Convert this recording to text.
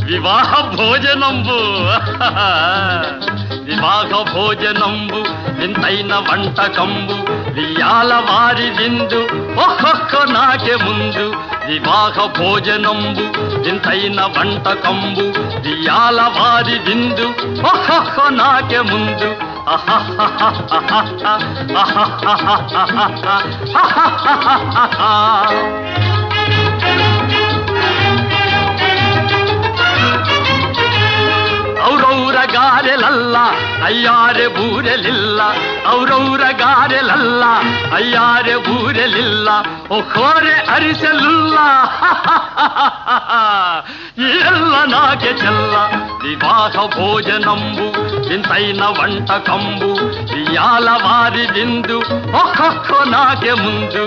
వివాహ భోజనంబు వివాహ భోజనంబు వింతైన వంటకంబు వియాల వారి విందు ఒక్కొక్క నాకే ముందు వివాహ భోజనంబు వింతైన వంటకంబు వియాల వారి విందు ఒక్కొక్క నాకే ముందు ಔರೌರ ಗಾರೆಲಲ್ಲ ಅಯ್ಯಾರೆ ಬೂರೆಲಿಲ್ಲ ಔರೌರ ಗಾರೆಲಲ್ಲ ಅಯ್ಯಾರೆ ಬೂರೆಲಿಲ್ಲ ಒಕ್ಕೋರೆ ಅರಿಸಲಿಲ್ಲ ಎಲ್ಲ ನಾಕೆ ಚೆಲ್ಲ ವಿವಾಹ ಭೋಜನಂಬು ವಿಂತೈನ వంటకంబు వియాల వారి విందు ఒక్కొక్క నాకే ముందు